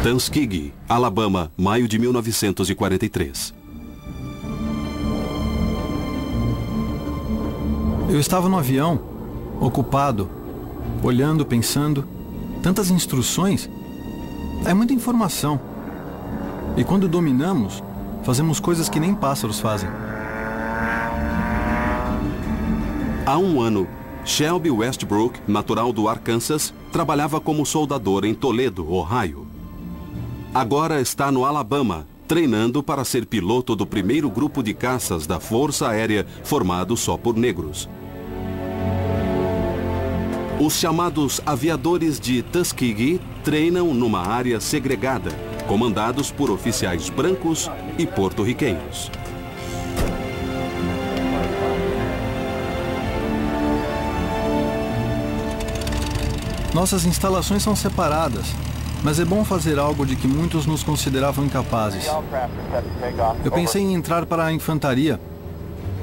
Tuskegee, Alabama, maio de 1943. Eu estava no avião, ocupado, olhando, pensando. Tantas instruções. É muita informação. E quando dominamos, fazemos coisas que nem pássaros fazem. Há um ano, Shelby Westbrook, natural do Arkansas, trabalhava como soldador em Toledo, Ohio. Agora está no Alabama, treinando para ser piloto do primeiro grupo de caças da Força Aérea formado só por negros. Os chamados aviadores de Tuskegee treinam numa área segregada, comandados por oficiais brancos e porto-riquenhos. Nossas instalações são separadas, mas é bom fazer algo de que muitos nos consideravam incapazes. Eu pensei em entrar para a infantaria,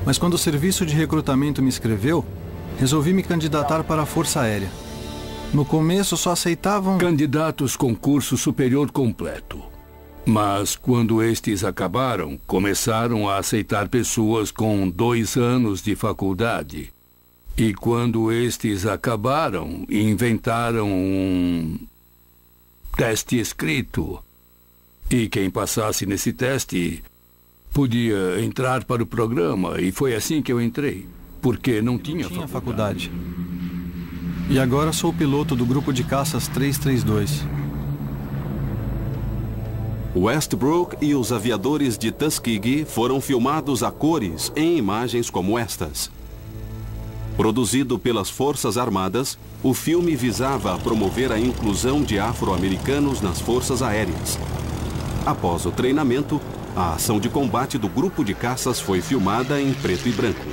mas quando o serviço de recrutamento me escreveu, resolvi me candidatar para a Força Aérea. No começo só aceitavam candidatos com curso superior completo. Mas quando estes acabaram, começaram a aceitar pessoas com 2 anos de faculdade. E quando estes acabaram, inventaram um teste escrito. E quem passasse nesse teste podia entrar para o programa. E foi assim que eu entrei, porque não tinha faculdade. E agora sou piloto do grupo de caças 332. Westbrook e os aviadores de Tuskegee foram filmados a cores em imagens como estas. Produzido pelas Forças Armadas, o filme visava promover a inclusão de afro-americanos nas forças aéreas. Após o treinamento, a ação de combate do grupo de caças foi filmada em preto e branco.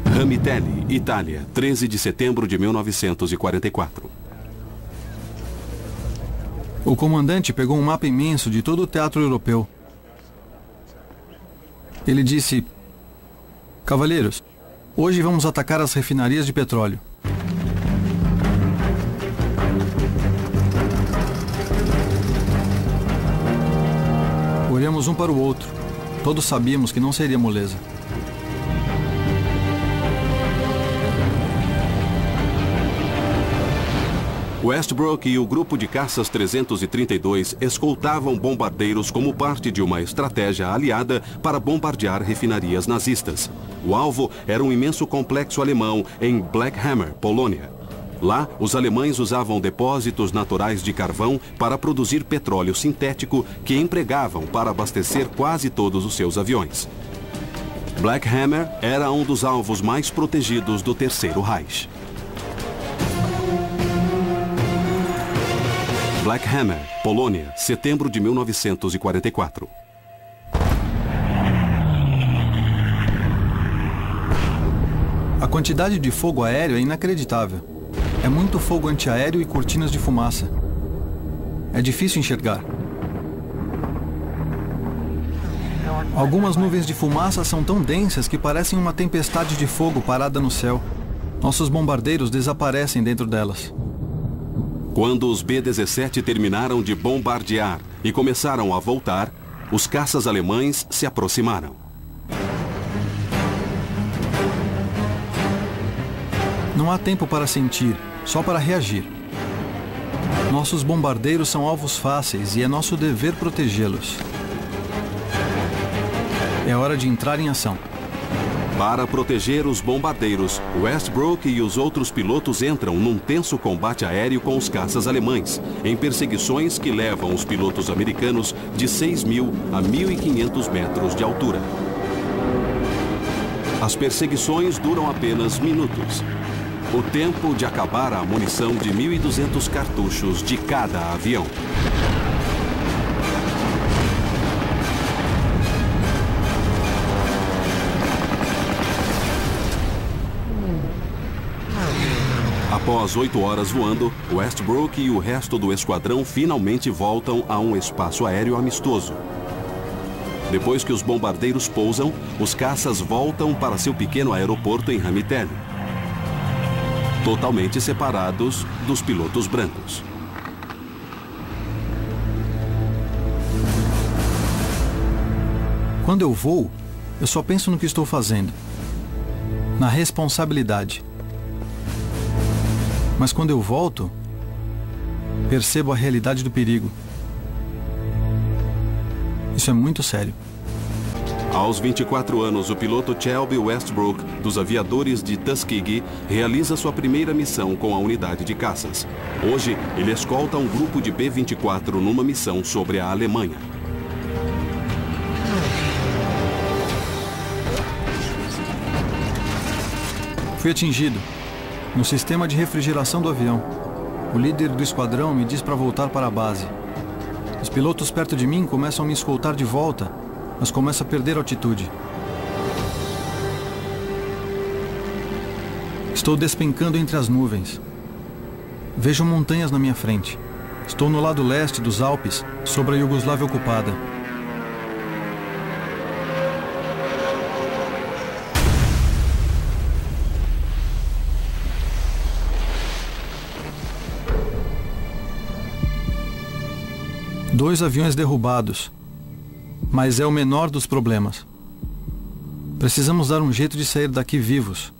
Ramitelli, Itália, 13 de setembro de 1944. O comandante pegou um mapa imenso de todo o teatro europeu. Ele disse: "Cavalheiros, hoje vamos atacar as refinarias de petróleo." Olhamos um para o outro. Todos sabíamos que não seria moleza. Westbrook e o grupo de caças 332 escoltavam bombardeiros como parte de uma estratégia aliada para bombardear refinarias nazistas. O alvo era um imenso complexo alemão em Black Hammer, Polônia. Lá, os alemães usavam depósitos naturais de carvão para produzir petróleo sintético que empregavam para abastecer quase todos os seus aviões. Black Hammer era um dos alvos mais protegidos do Terceiro Reich. Black Hammer, Polônia, setembro de 1944. A quantidade de fogo aéreo é inacreditável. É muito fogo antiaéreo e cortinas de fumaça. É difícil enxergar. Algumas nuvens de fumaça são tão densas que parecem uma tempestade de fogo parada no céu. Nossos bombardeiros desaparecem dentro delas. Quando os B-17 terminaram de bombardear e começaram a voltar, os caças alemães se aproximaram. Não há tempo para sentir, só para reagir. Nossos bombardeiros são alvos fáceis e é nosso dever protegê-los. É hora de entrar em ação. Para proteger os bombardeiros, Westbrook e os outros pilotos entram num tenso combate aéreo com os caças alemães, em perseguições que levam os pilotos americanos de 6.000 a 1.500 metros de altura. As perseguições duram apenas minutos. O tempo de acabar a munição de 1.200 cartuchos de cada avião. Após 8 horas voando, Westbrook e o resto do esquadrão finalmente voltam a um espaço aéreo amistoso. Depois que os bombardeiros pousam, os caças voltam para seu pequeno aeroporto em Ramitelli, totalmente separados dos pilotos brancos. Quando eu voo, eu só penso no que estou fazendo, na responsabilidade. Mas quando eu volto, percebo a realidade do perigo. Isso é muito sério. Aos 24 anos, o piloto Shelby Westbrook, dos aviadores de Tuskegee, realiza sua primeira missão com a unidade de caças. Hoje, ele escolta um grupo de B-24 numa missão sobre a Alemanha. Fui atingido no sistema de refrigeração do avião. O líder do esquadrão me diz para voltar para a base. Os pilotos perto de mim começam a me escoltar de volta, mas começo a perder altitude. Estou despencando entre as nuvens. Vejo montanhas na minha frente. Estou no lado leste dos Alpes, sobre a Iugoslávia ocupada. Dois aviões derrubados, mas é o menor dos problemas. Precisamos dar um jeito de sair daqui vivos.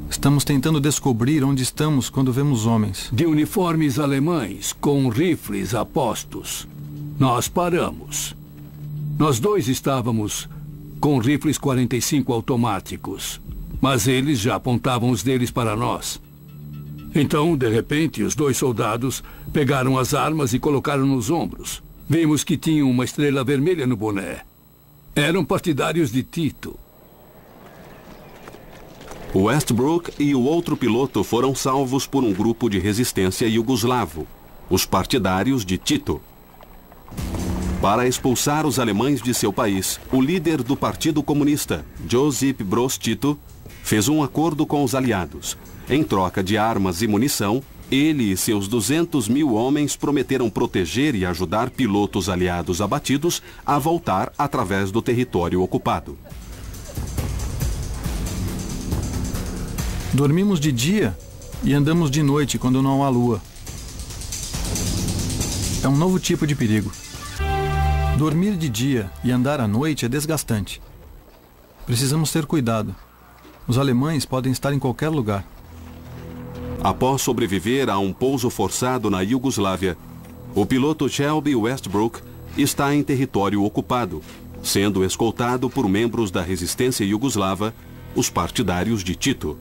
Estamos tentando descobrir onde estamos quando vemos homens. De uniformes alemães, com rifles a postos. Nós paramos. Nós dois estávamos com rifles 45 automáticos, mas eles já apontavam os deles para nós. Então, de repente, os dois soldados pegaram as armas e colocaram nos ombros. Vimos que tinham uma estrela vermelha no boné. Eram partidários de Tito. Westbrook e o outro piloto foram salvos por um grupo de resistência iugoslavo, os partidários de Tito. Para expulsar os alemães de seu país, o líder do Partido Comunista, Josip Broz Tito, fez um acordo com os aliados. Em troca de armas e munição, ele e seus 200.000 homens prometeram proteger e ajudar pilotos aliados abatidos a voltar através do território ocupado. Dormimos de dia e andamos de noite quando não há lua. É um novo tipo de perigo. Dormir de dia e andar à noite é desgastante. Precisamos ter cuidado. Os alemães podem estar em qualquer lugar. Após sobreviver a um pouso forçado na Iugoslávia, o piloto Shelby Westbrook está em território ocupado, sendo escoltado por membros da resistência iugoslava, os partidários de Tito.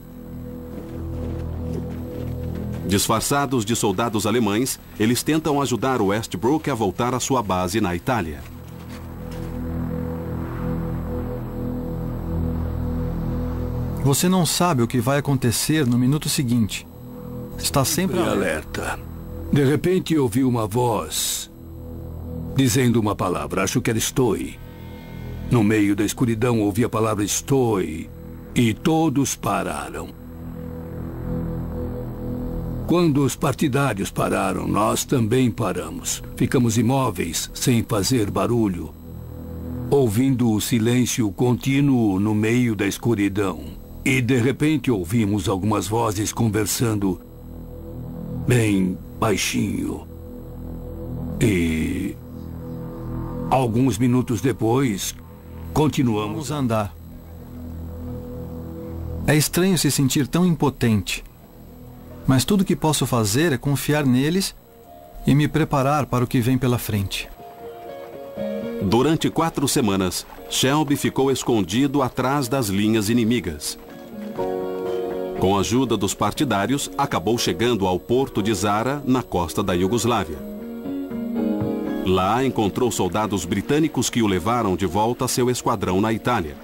Disfarçados de soldados alemães, eles tentam ajudar Westbrook a voltar à sua base na Itália. Você não sabe o que vai acontecer no minuto seguinte. Está sempre alerta. De repente ouvi uma voz dizendo uma palavra. Acho que era "Stoi". No meio da escuridão ouvi a palavra "Stoi" e todos pararam. Quando os partidários pararam, nós também paramos. Ficamos imóveis, sem fazer barulho, ouvindo o silêncio contínuo no meio da escuridão. E de repente ouvimos algumas vozes conversando bem baixinho. E alguns minutos depois, continuamos a andar. É estranho se sentir tão impotente. Mas tudo que posso fazer é confiar neles e me preparar para o que vem pela frente. Durante 4 semanas, Shelby ficou escondido atrás das linhas inimigas. Com a ajuda dos partidários, acabou chegando ao porto de Zara, na costa da Iugoslávia. Lá encontrou soldados britânicos que o levaram de volta a seu esquadrão na Itália.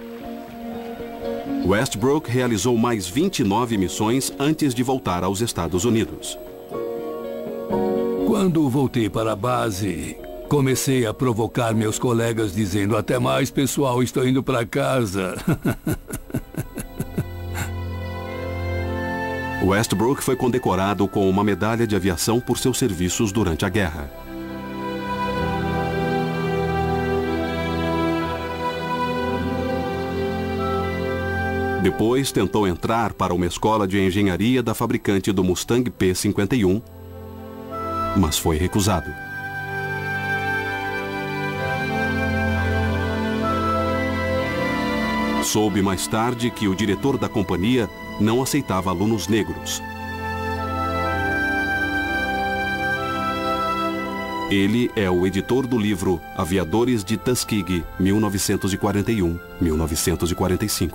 Westbrook realizou mais 29 missões antes de voltar aos Estados Unidos. Quando voltei para a base, comecei a provocar meus colegas dizendo: até mais, pessoal, estou indo para casa. Westbrook foi condecorado com uma medalha de aviação por seus serviços durante a guerra. Depois tentou entrar para uma escola de engenharia da fabricante do Mustang P-51, mas foi recusado. Soube mais tarde que o diretor da companhia não aceitava alunos negros. Ele é o editor do livro Aviadores de Tuskegee, 1941-1945.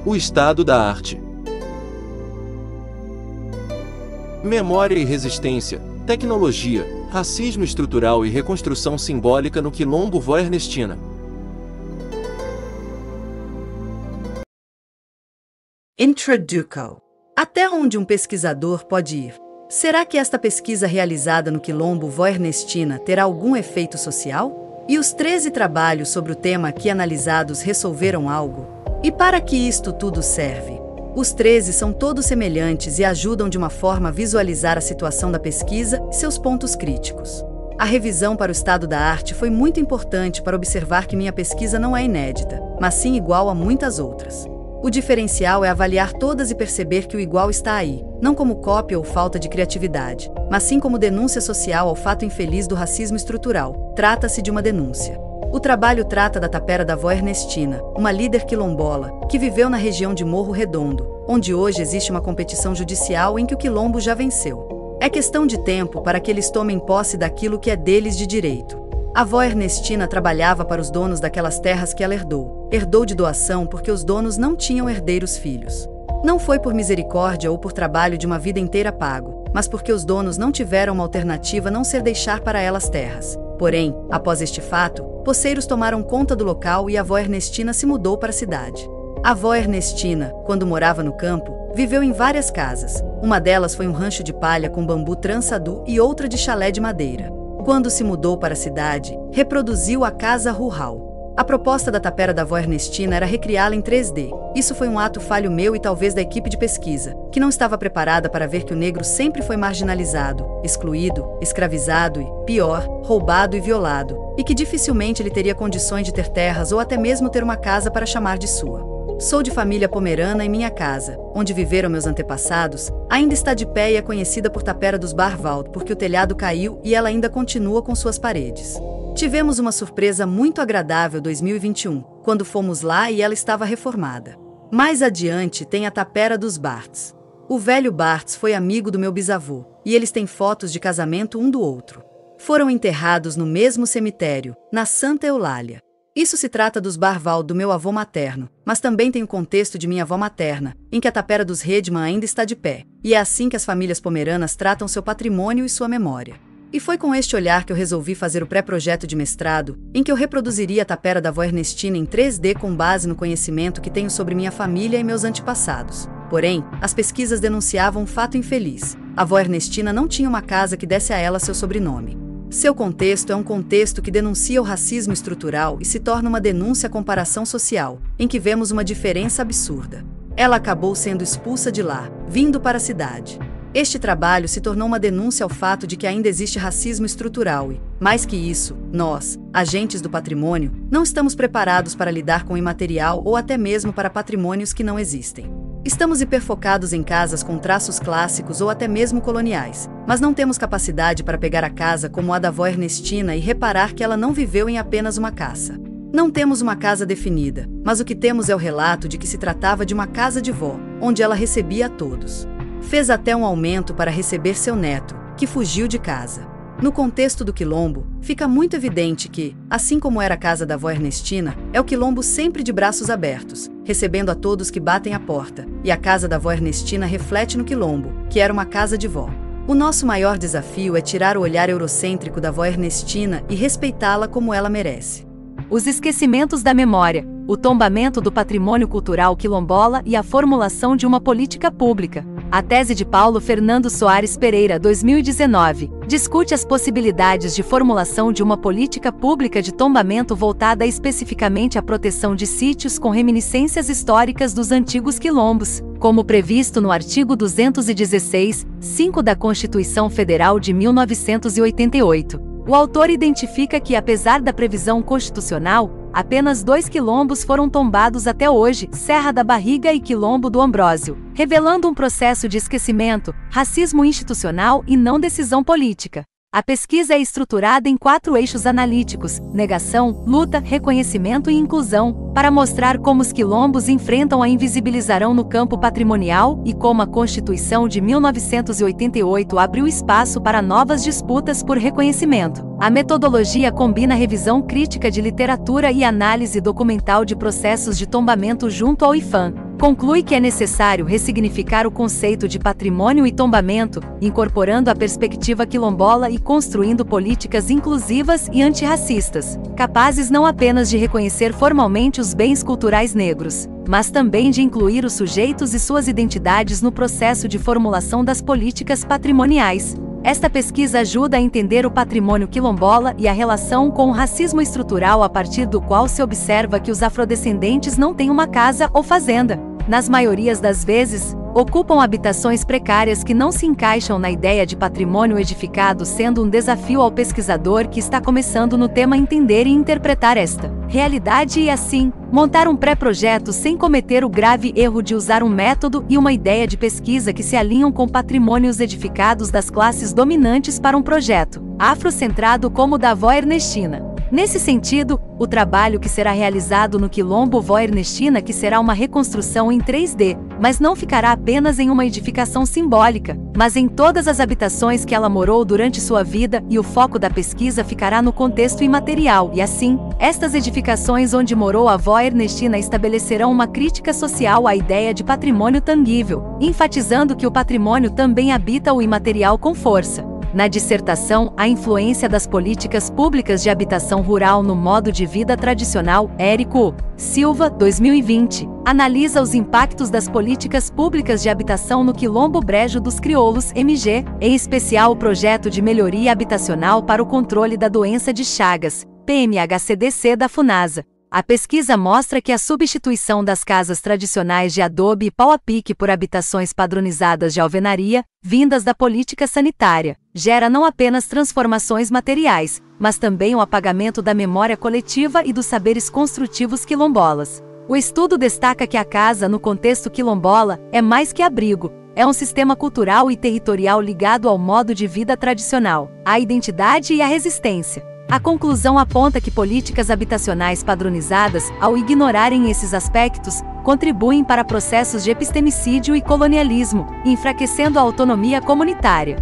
O estado da arte. Memória e resistência, tecnologia, racismo estrutural e reconstrução simbólica no Quilombo Voernestina. Introduco. Até onde um pesquisador pode ir? Será que esta pesquisa realizada no Quilombo Voernestina terá algum efeito social? E os 13 trabalhos sobre o tema aqui analisados resolveram algo? E para que isto tudo serve? Os 13 são todos semelhantes e ajudam de uma forma a visualizar a situação da pesquisa e seus pontos críticos. A revisão para o estado da arte foi muito importante para observar que minha pesquisa não é inédita, mas sim igual a muitas outras. O diferencial é avaliar todas e perceber que o igual está aí, não como cópia ou falta de criatividade, mas sim como denúncia social ao fato infeliz do racismo estrutural. Trata-se de uma denúncia. O trabalho trata da Tapera da Vó Ernestina, uma líder quilombola, que viveu na região de Morro Redondo, onde hoje existe uma competição judicial em que o quilombo já venceu. É questão de tempo para que eles tomem posse daquilo que é deles de direito. A Vó Ernestina trabalhava para os donos daquelas terras que ela herdou. Herdou de doação porque os donos não tinham herdeiros filhos. Não foi por misericórdia ou por trabalho de uma vida inteira pago, mas porque os donos não tiveram uma alternativa a não ser deixar para elas terras. Porém, após este fato, poceiros tomaram conta do local e a Vó Ernestina se mudou para a cidade. A Vó Ernestina, quando morava no campo, viveu em várias casas. Uma delas foi um rancho de palha com bambu trançado e outra de chalé de madeira. Quando se mudou para a cidade, reproduziu a casa rural. A proposta da Tapera da Vó Ernestina era recriá-la em 3D. Isso foi um ato falho meu e talvez da equipe de pesquisa, que não estava preparada para ver que o negro sempre foi marginalizado, excluído, escravizado e, pior, roubado e violado, e que dificilmente ele teria condições de ter terras ou até mesmo ter uma casa para chamar de sua. Sou de família pomerana e minha casa, onde viveram meus antepassados, ainda está de pé e é conhecida por Tapera dos Barwald porque o telhado caiu e ela ainda continua com suas paredes. Tivemos uma surpresa muito agradável em 2021, quando fomos lá e ela estava reformada. Mais adiante tem a Tapera dos Bartz. O velho Bartz foi amigo do meu bisavô, e eles têm fotos de casamento um do outro. Foram enterrados no mesmo cemitério, na Santa Eulália. Isso se trata dos Barwald do meu avô materno, mas também tem o contexto de minha avó materna, em que a Tapera dos Redman ainda está de pé, e é assim que as famílias pomeranas tratam seu patrimônio e sua memória. E foi com este olhar que eu resolvi fazer o pré-projeto de mestrado, em que eu reproduziria a Tapera da Vó Ernestina em 3D com base no conhecimento que tenho sobre minha família e meus antepassados. Porém, as pesquisas denunciavam um fato infeliz. A Vó Ernestina não tinha uma casa que desse a ela seu sobrenome. Seu contexto é um contexto que denuncia o racismo estrutural e se torna uma denúncia à comparação social, em que vemos uma diferença absurda. Ela acabou sendo expulsa de lá, vindo para a cidade. Este trabalho se tornou uma denúncia ao fato de que ainda existe racismo estrutural e, mais que isso, nós, agentes do patrimônio, não estamos preparados para lidar com o imaterial ou até mesmo para patrimônios que não existem. Estamos hiperfocados em casas com traços clássicos ou até mesmo coloniais, mas não temos capacidade para pegar a casa como a da Vó Ernestina e reparar que ela não viveu em apenas uma caça. Não temos uma casa definida, mas o que temos é o relato de que se tratava de uma casa de vó, onde ela recebia a todos. Fez até um aumento para receber seu neto, que fugiu de casa. No contexto do quilombo, fica muito evidente que, assim como era a casa da avó Ernestina, é o quilombo sempre de braços abertos, recebendo a todos que batem à porta, e a casa da avó Ernestina reflete no quilombo, que era uma casa de vó. O nosso maior desafio é tirar o olhar eurocêntrico da avó Ernestina e respeitá-la como ela merece. Os esquecimentos da memória, o tombamento do patrimônio cultural quilombola e a formulação de uma política pública. A tese de Paulo Fernando Soares Pereira, 2019, discute as possibilidades de formulação de uma política pública de tombamento voltada especificamente à proteção de sítios com reminiscências históricas dos antigos quilombos, como previsto no artigo 216, 5 da Constituição Federal de 1988. O autor identifica que, apesar da previsão constitucional, apenas 2 quilombos foram tombados até hoje, Serra da Barriga e Quilombo do Ambrósio, revelando um processo de esquecimento, racismo institucional e não decisão política. A pesquisa é estruturada em 4 eixos analíticos: negação, luta, reconhecimento e inclusão, para mostrar como os quilombos enfrentam a invisibilização no campo patrimonial e como a Constituição de 1988 abriu espaço para novas disputas por reconhecimento. A metodologia combina revisão crítica de literatura e análise documental de processos de tombamento junto ao IPHAN. Conclui que é necessário ressignificar o conceito de patrimônio e tombamento, incorporando a perspectiva quilombola e construindo políticas inclusivas e antirracistas, capazes não apenas de reconhecer formalmente os bens culturais negros, mas também de incluir os sujeitos e suas identidades no processo de formulação das políticas patrimoniais. Esta pesquisa ajuda a entender o patrimônio quilombola e a relação com o racismo estrutural a partir do qual se observa que os afrodescendentes não têm uma casa ou fazenda. Nas maiorias das vezes, ocupam habitações precárias que não se encaixam na ideia de patrimônio edificado, sendo um desafio ao pesquisador que está começando no tema entender e interpretar esta realidade e, assim, montar um pré-projeto sem cometer o grave erro de usar um método e uma ideia de pesquisa que se alinham com patrimônios edificados das classes dominantes para um projeto afrocentrado como o da avó Ernestina. Nesse sentido, o trabalho que será realizado no Quilombo Vó Ernestina, que será uma reconstrução em 3D, mas não ficará apenas em uma edificação simbólica, mas em todas as habitações que ela morou durante sua vida, e o foco da pesquisa ficará no contexto imaterial, e assim, estas edificações onde morou a Vó Ernestina estabelecerão uma crítica social à ideia de patrimônio tangível, enfatizando que o patrimônio também habita o imaterial com força. Na dissertação, a influência das políticas públicas de habitação rural no modo de vida tradicional, Érico Silva, 2020, analisa os impactos das políticas públicas de habitação no Quilombo Brejo dos Crioulos, MG, em especial o projeto de melhoria habitacional para o controle da doença de Chagas, PMHCDC da Funasa. A pesquisa mostra que a substituição das casas tradicionais de adobe e pau-a-pique por habitações padronizadas de alvenaria, vindas da política sanitária, gera não apenas transformações materiais, mas também o apagamento da memória coletiva e dos saberes construtivos quilombolas. O estudo destaca que a casa, no contexto quilombola, é mais que abrigo, é um sistema cultural e territorial ligado ao modo de vida tradicional, à identidade e à resistência. A conclusão aponta que políticas habitacionais padronizadas, ao ignorarem esses aspectos, contribuem para processos de epistemicídio e colonialismo, enfraquecendo a autonomia comunitária.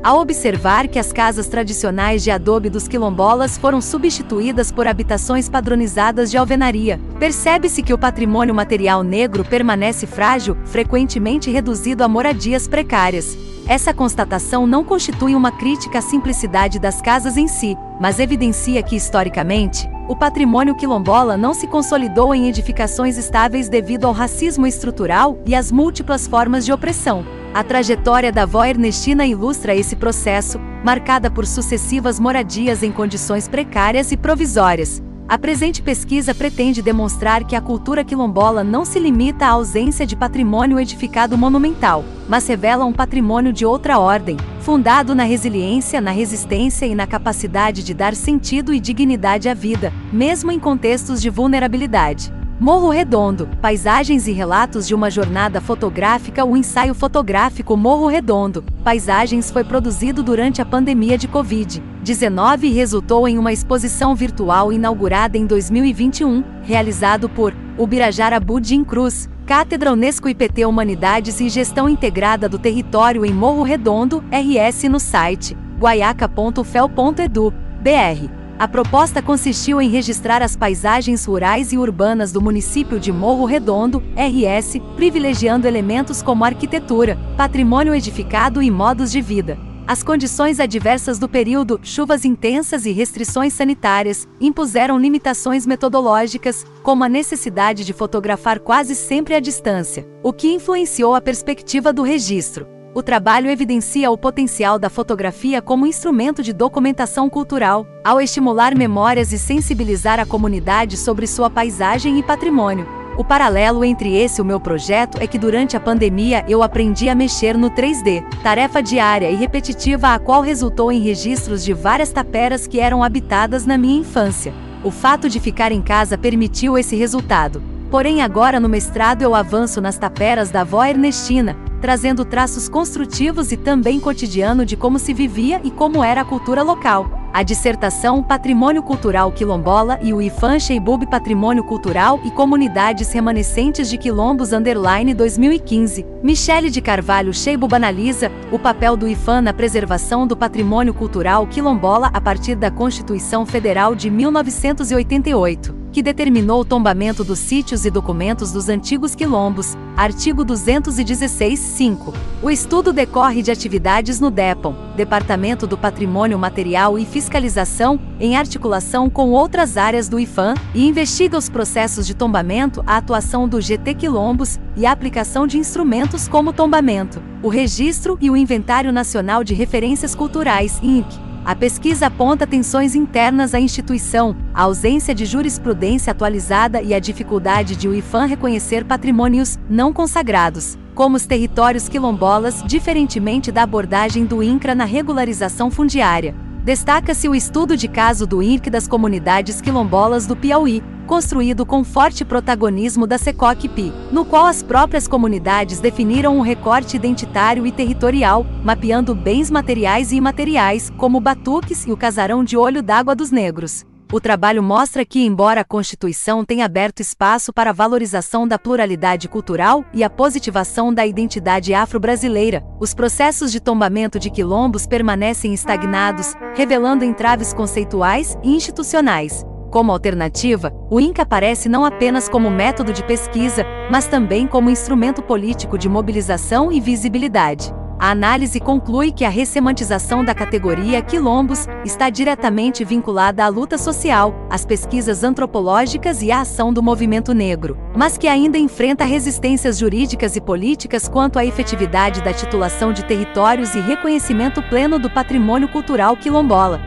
Ao observar que as casas tradicionais de adobe dos quilombolas foram substituídas por habitações padronizadas de alvenaria, percebe-se que o patrimônio material negro permanece frágil, frequentemente reduzido a moradias precárias. Essa constatação não constitui uma crítica à simplicidade das casas em si, mas evidencia que, historicamente, o patrimônio quilombola não se consolidou em edificações estáveis devido ao racismo estrutural e às múltiplas formas de opressão. A trajetória da avó Ernestina ilustra esse processo, marcada por sucessivas moradias em condições precárias e provisórias. A presente pesquisa pretende demonstrar que a cultura quilombola não se limita à ausência de patrimônio edificado monumental, mas revela um patrimônio de outra ordem, fundado na resiliência, na resistência e na capacidade de dar sentido e dignidade à vida, mesmo em contextos de vulnerabilidade. Morro Redondo, paisagens e relatos de uma jornada fotográfica. O ensaio fotográfico Morro Redondo, paisagens foi produzido durante a pandemia de Covid-19 e resultou em uma exposição virtual inaugurada em 2021, realizado por Ubirajara Budin Cruz, Cátedra Unesco IPT Humanidades e Gestão Integrada do Território em Morro Redondo, RS no site guaiaca.ufel.edu.br. A proposta consistiu em registrar as paisagens rurais e urbanas do município de Morro Redondo, RS, privilegiando elementos como arquitetura, patrimônio edificado e modos de vida. As condições adversas do período, chuvas intensas e restrições sanitárias, impuseram limitações metodológicas, como a necessidade de fotografar quase sempre à distância, o que influenciou a perspectiva do registro. O trabalho evidencia o potencial da fotografia como instrumento de documentação cultural, ao estimular memórias e sensibilizar a comunidade sobre sua paisagem e patrimônio. O paralelo entre esse e o meu projeto é que durante a pandemia eu aprendi a mexer no 3D, tarefa diária e repetitiva a qual resultou em registros de várias taperas que eram habitadas na minha infância. O fato de ficar em casa permitiu esse resultado. Porém agora no mestrado eu avanço nas taperas da avó Ernestina, trazendo traços construtivos e também cotidiano de como se vivia e como era a cultura local. A dissertação Patrimônio Cultural Quilombola e o IFAM Sheibub Patrimônio Cultural e Comunidades Remanescentes de Quilombos _ 2015. Michele de Carvalho Sheibub analisa o papel do IFAM na preservação do patrimônio cultural quilombola a partir da Constituição Federal de 1988, que determinou o tombamento dos sítios e documentos dos antigos quilombos, artigo 216-5. O estudo decorre de atividades no DEPOM, Departamento do Patrimônio Material e Fiscalização, em articulação com outras áreas do IFAM, e investiga os processos de tombamento, a atuação do GT Quilombos e a aplicação de instrumentos como tombamento, o Registro e o Inventário Nacional de Referências Culturais, INC. A pesquisa aponta tensões internas à instituição, a ausência de jurisprudência atualizada e a dificuldade de o IFAM reconhecer patrimônios não consagrados, como os territórios quilombolas, diferentemente da abordagem do INCRA na regularização fundiária. Destaca-se o estudo de caso do INCRA das comunidades quilombolas do Piauí, construído com forte protagonismo da SECOC-PI, no qual as próprias comunidades definiram um recorte identitário e territorial, mapeando bens materiais e imateriais, como batuques e o casarão de Olho d'Água dos Negros. O trabalho mostra que, embora a Constituição tenha aberto espaço para a valorização da pluralidade cultural e a positivação da identidade afro-brasileira, os processos de tombamento de quilombos permanecem estagnados, revelando entraves conceituais e institucionais. Como alternativa, o INCA aparece não apenas como método de pesquisa, mas também como instrumento político de mobilização e visibilidade. A análise conclui que a ressemantização da categoria quilombos está diretamente vinculada à luta social, às pesquisas antropológicas e à ação do movimento negro, mas que ainda enfrenta resistências jurídicas e políticas quanto à efetividade da titulação de territórios e reconhecimento pleno do patrimônio cultural quilombola.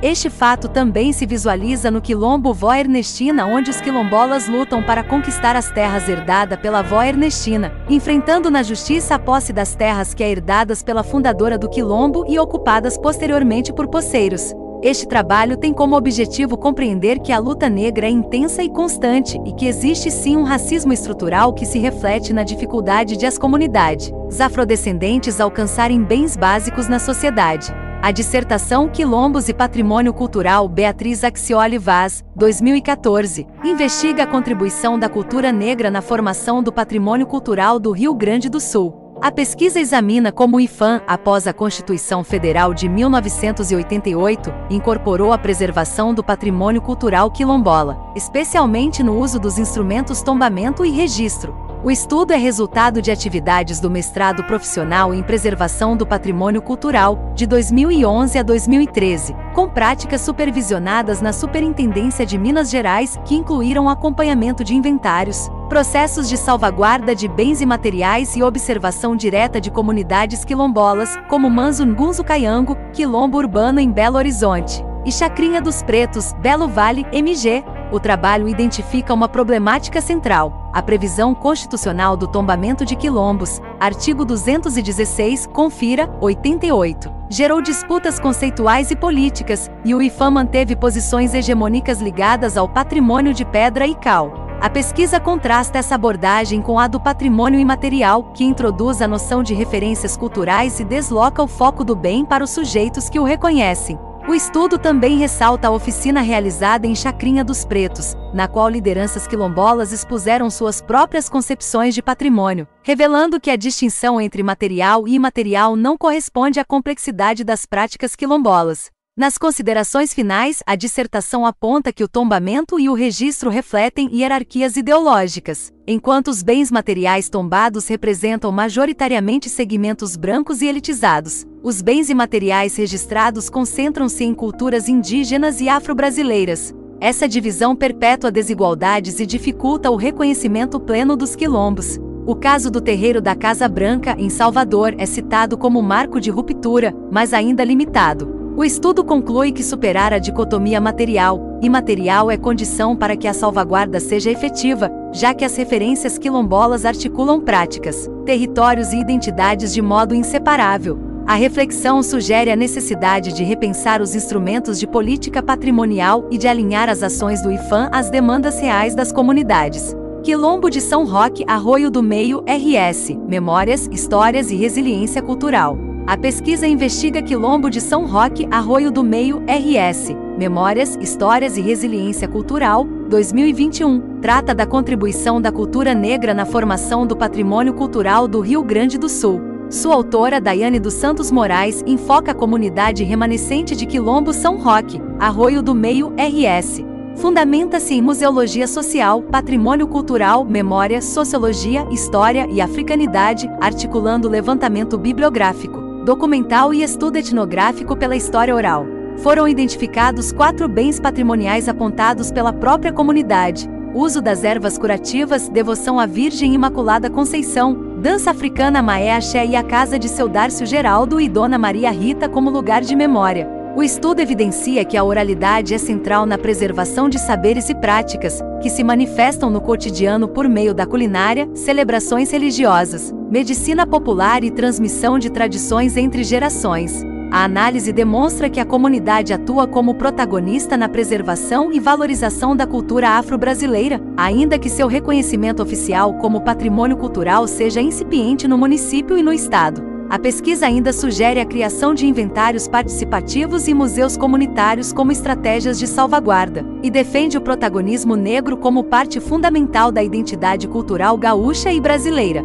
Este fato também se visualiza no quilombo Vó Ernestina, onde os quilombolas lutam para conquistar as terras herdadas pela Vó Ernestina, enfrentando na justiça a posse das terras que é herdadas pela fundadora do quilombo e ocupadas posteriormente por poceiros. Este trabalho tem como objetivo compreender que a luta negra é intensa e constante e que existe sim um racismo estrutural que se reflete na dificuldade de as comunidades afrodescendentes alcançarem bens básicos na sociedade. A dissertação Quilombos e Patrimônio Cultural Beatriz Axioli Vaz, 2014, investiga a contribuição da cultura negra na formação do patrimônio cultural do Rio Grande do Sul. A pesquisa examina como o IFAM, após a Constituição Federal de 1988, incorporou a preservação do patrimônio cultural quilombola, especialmente no uso dos instrumentos tombamento e registro. O estudo é resultado de atividades do mestrado profissional em preservação do patrimônio cultural, de 2011 a 2013, com práticas supervisionadas na Superintendência de Minas Gerais, que incluíram acompanhamento de inventários, processos de salvaguarda de bens imateriais e observação direta de comunidades quilombolas, como Manzo Ngunzo Caiango, quilombo urbano em Belo Horizonte, e Chacrinha dos Pretos, Belo Vale, MG. O trabalho identifica uma problemática central: a previsão constitucional do tombamento de quilombos, artigo 216, confira, 88. Gerou disputas conceituais e políticas, e o IFAM manteve posições hegemônicas ligadas ao patrimônio de pedra e cal. A pesquisa contrasta essa abordagem com a do patrimônio imaterial, que introduz a noção de referências culturais e desloca o foco do bem para os sujeitos que o reconhecem. O estudo também ressalta a oficina realizada em Chacrinha dos Pretos, na qual lideranças quilombolas expuseram suas próprias concepções de patrimônio, revelando que a distinção entre material e imaterial não corresponde à complexidade das práticas quilombolas. Nas considerações finais, a dissertação aponta que o tombamento e o registro refletem hierarquias ideológicas. Enquanto os bens materiais tombados representam majoritariamente segmentos brancos e elitizados, os bens imateriais registrados concentram-se em culturas indígenas e afro-brasileiras. Essa divisão perpétua desigualdades e dificulta o reconhecimento pleno dos quilombos. O caso do terreiro da Casa Branca, em Salvador, é citado como marco de ruptura, mas ainda limitado. O estudo conclui que superar a dicotomia material-imaterial é condição para que a salvaguarda seja efetiva, já que as referências quilombolas articulam práticas, territórios e identidades de modo inseparável. A reflexão sugere a necessidade de repensar os instrumentos de política patrimonial e de alinhar as ações do IPHAN às demandas reais das comunidades. Quilombo de São Roque, Arroio do Meio, RS, Memórias, Histórias e Resiliência Cultural. A pesquisa investiga Quilombo de São Roque, Arroio do Meio, RS, Memórias, Histórias e Resiliência Cultural, 2021, trata da contribuição da cultura negra na formação do patrimônio cultural do Rio Grande do Sul. Sua autora, Daiane dos Santos Moraes, enfoca a comunidade remanescente de Quilombo São Roque, Arroio do Meio, RS. Fundamenta-se em museologia social, patrimônio cultural, memória, sociologia, história e africanidade, articulando levantamento bibliográfico, documental e estudo etnográfico pela história oral. Foram identificados 4 bens patrimoniais apontados pela própria comunidade: uso das ervas curativas, devoção à Virgem Imaculada Conceição, dança africana Maé Axé e a casa de seu Dárcio Geraldo e Dona Maria Rita como lugar de memória. O estudo evidencia que a oralidade é central na preservação de saberes e práticas, que se manifestam no cotidiano por meio da culinária, celebrações religiosas, medicina popular e transmissão de tradições entre gerações. A análise demonstra que a comunidade atua como protagonista na preservação e valorização da cultura afro-brasileira, ainda que seu reconhecimento oficial como patrimônio cultural seja incipiente no município e no estado. A pesquisa ainda sugere a criação de inventários participativos e museus comunitários como estratégias de salvaguarda, e defende o protagonismo negro como parte fundamental da identidade cultural gaúcha e brasileira.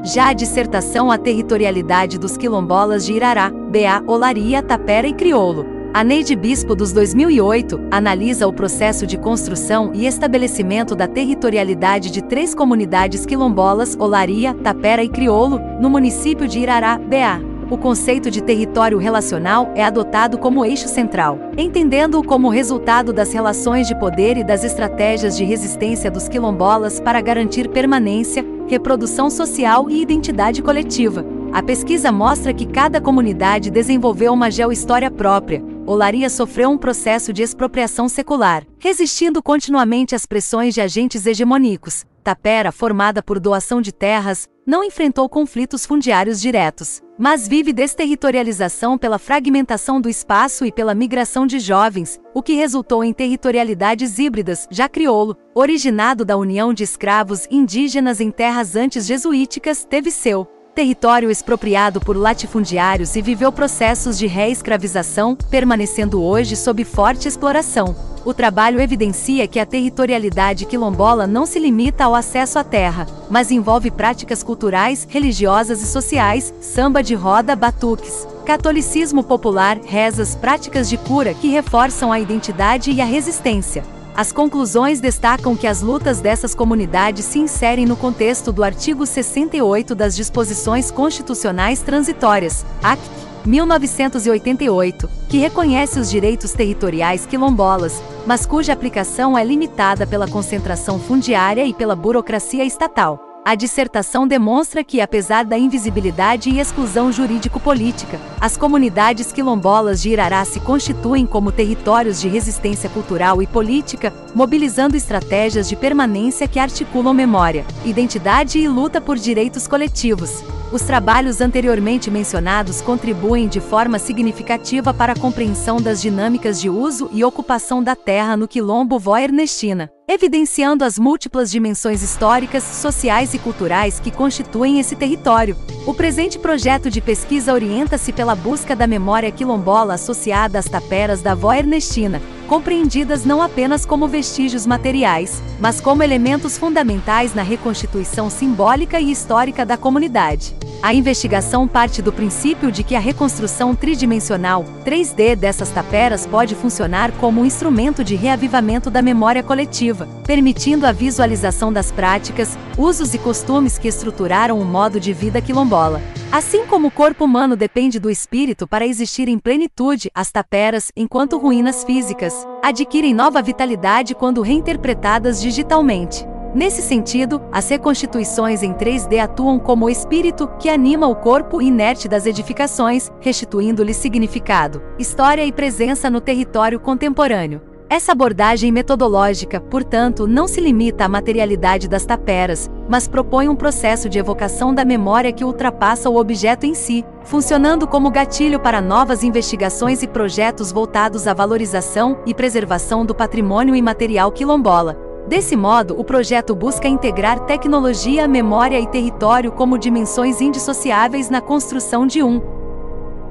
Já a dissertação A Territorialidade dos Quilombolas de Irará, BA, Olaria, Tapera e Crioulo. A Neide Bispo dos 2008 analisa o processo de construção e estabelecimento da territorialidade de 3 comunidades quilombolas, Olaria, Tapera e Crioulo, no município de Irará, BA. O conceito de território relacional é adotado como eixo central, entendendo-o como resultado das relações de poder e das estratégias de resistência dos quilombolas para garantir permanência, reprodução social e identidade coletiva. A pesquisa mostra que cada comunidade desenvolveu uma geohistória própria. Olaria sofreu um processo de expropriação secular, resistindo continuamente às pressões de agentes hegemônicos. Tapera, formada por doação de terras, não enfrentou conflitos fundiários diretos, mas vive desterritorialização pela fragmentação do espaço e pela migração de jovens, o que resultou em territorialidades híbridas. Já Crioulo, originado da união de escravos indígenas em terras antes jesuíticas, teve seu território expropriado por latifundiários e viveu processos de reescravização, permanecendo hoje sob forte exploração. O trabalho evidencia que a territorialidade quilombola não se limita ao acesso à terra, mas envolve práticas culturais, religiosas e sociais, samba de roda, batuques, catolicismo popular, rezas, práticas de cura que reforçam a identidade e a resistência. As conclusões destacam que as lutas dessas comunidades se inserem no contexto do artigo 68 das Disposições Constitucionais Transitórias, ACT, 1988, que reconhece os direitos territoriais quilombolas, mas cuja aplicação é limitada pela concentração fundiária e pela burocracia estatal. A dissertação demonstra que, apesar da invisibilidade e exclusão jurídico-política, as comunidades quilombolas de Irará se constituem como territórios de resistência cultural e política, mobilizando estratégias de permanência que articulam memória, identidade e luta por direitos coletivos. Os trabalhos anteriormente mencionados contribuem de forma significativa para a compreensão das dinâmicas de uso e ocupação da terra no quilombo Voa-Ernestina, evidenciando as múltiplas dimensões históricas, sociais e culturais que constituem esse território. O presente projeto de pesquisa orienta-se pela busca da memória quilombola associada às taperas da Voa-Ernestina, compreendidas não apenas como vestígios materiais, mas como elementos fundamentais na reconstituição simbólica e histórica da comunidade. A investigação parte do princípio de que a reconstrução tridimensional, 3D, dessas taperas pode funcionar como um instrumento de reavivamento da memória coletiva, permitindo a visualização das práticas, usos e costumes que estruturaram o modo de vida quilombola. Assim como o corpo humano depende do espírito para existir em plenitude, as taperas, enquanto ruínas físicas, adquirem nova vitalidade quando reinterpretadas digitalmente. Nesse sentido, as reconstituições em 3D atuam como o espírito que anima o corpo inerte das edificações, restituindo-lhe significado, história e presença no território contemporâneo. Essa abordagem metodológica, portanto, não se limita à materialidade das taperas, mas propõe um processo de evocação da memória que ultrapassa o objeto em si, funcionando como gatilho para novas investigações e projetos voltados à valorização e preservação do patrimônio imaterial quilombola. Desse modo, o projeto busca integrar tecnologia, memória e território como dimensões indissociáveis na construção de um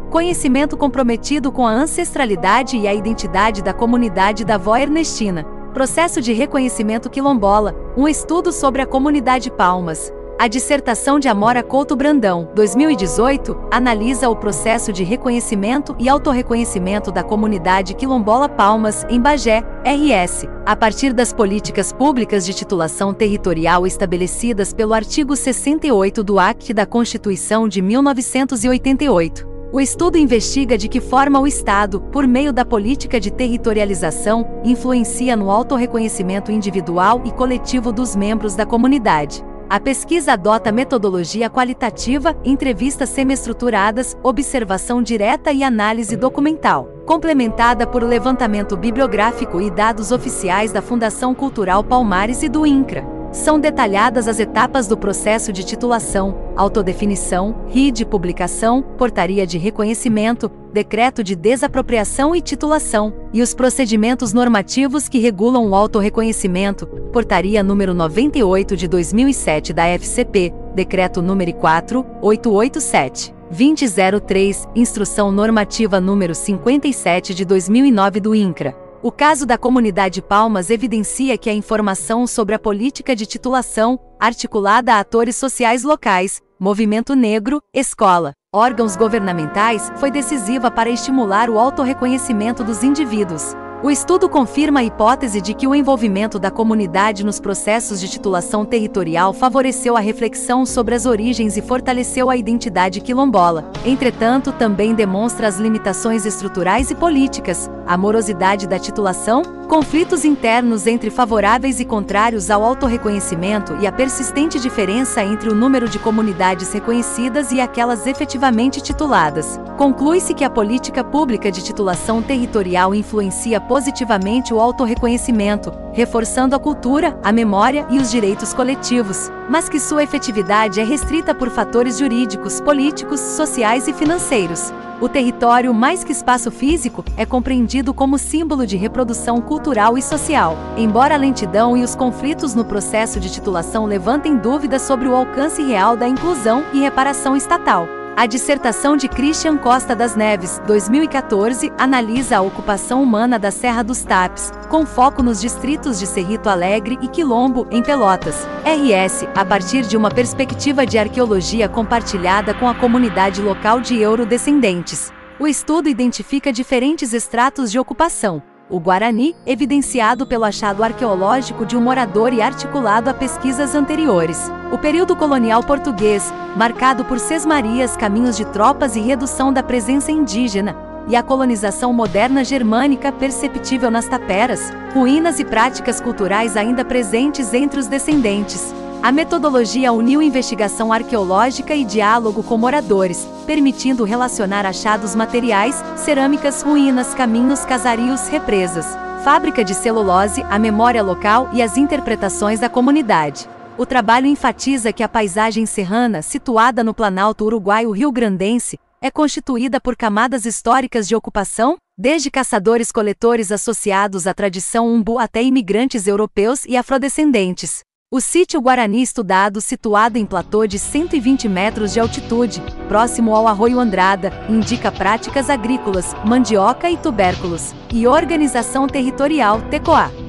conhecimento comprometido com a ancestralidade e a identidade da comunidade da Voa-Ernestina. Processo de reconhecimento quilombola, um estudo sobre a comunidade Palmas. A dissertação de Amora Couto Brandão, 2018, analisa o processo de reconhecimento e autorreconhecimento da comunidade quilombola Palmas, em Bagé, RS, a partir das políticas públicas de titulação territorial estabelecidas pelo artigo 68 do Act da Constituição de 1988. O estudo investiga de que forma o Estado, por meio da política de territorialização, influencia no autorreconhecimento individual e coletivo dos membros da comunidade. A pesquisa adota metodologia qualitativa, entrevistas semi-estruturadas, observação direta e análise documental, complementada por levantamento bibliográfico e dados oficiais da Fundação Cultural Palmares e do INCRA. São detalhadas as etapas do processo de titulação, autodefinição, RID, publicação, portaria de reconhecimento, decreto de desapropriação e titulação, e os procedimentos normativos que regulam o autorreconhecimento, portaria número 98 de 2007 da FCP, decreto número 4887. 2003, Instrução Normativa número 57 de 2009 do INCRA. O caso da comunidade Palmas evidencia que a informação sobre a política de titulação, articulada a atores sociais locais, movimento negro, escola, órgãos governamentais, foi decisiva para estimular o autorreconhecimento dos indivíduos. O estudo confirma a hipótese de que o envolvimento da comunidade nos processos de titulação territorial favoreceu a reflexão sobre as origens e fortaleceu a identidade quilombola. Entretanto, também demonstra as limitações estruturais e políticas, a morosidade da titulação, conflitos internos entre favoráveis e contrários ao autorreconhecimento e a persistente diferença entre o número de comunidades reconhecidas e aquelas efetivamente tituladas. Conclui-se que a política pública de titulação territorial influencia positivamente o autorreconhecimento, reforçando a cultura, a memória e os direitos coletivos, mas que sua efetividade é restrita por fatores jurídicos, políticos, sociais e financeiros. O território, mais que espaço físico, é compreendido como símbolo de reprodução cultural e social. Embora a lentidão e os conflitos no processo de titulação levantem dúvidas sobre o alcance real da inclusão e reparação estatal. A dissertação de Christian Costa das Neves, 2014, analisa a ocupação humana da Serra dos Tapes, com foco nos distritos de Cerrito Alegre e Quilombo, em Pelotas, RS, a partir de uma perspectiva de arqueologia compartilhada com a comunidade local de eurodescendentes. O estudo identifica diferentes estratos de ocupação. O Guarani, evidenciado pelo achado arqueológico de um morador e articulado a pesquisas anteriores. O período colonial português, marcado por sesmarias, caminhos de tropas e redução da presença indígena. E a colonização moderna germânica perceptível nas taperas, ruínas e práticas culturais ainda presentes entre os descendentes. A metodologia uniu investigação arqueológica e diálogo com moradores, permitindo relacionar achados materiais, cerâmicas, ruínas, caminhos, casarios, represas, fábrica de celulose, a memória local e as interpretações da comunidade. O trabalho enfatiza que a paisagem serrana, situada no Planalto Uruguaio-Rio-Grandense, é constituída por camadas históricas de ocupação, desde caçadores-coletores associados à tradição umbu até imigrantes europeus e afrodescendentes. O sítio Guarani estudado, situado em platô de 120 metros de altitude, próximo ao Arroio Andrada, indica práticas agrícolas, mandioca e tubérculos, e organização territorial, TECOA.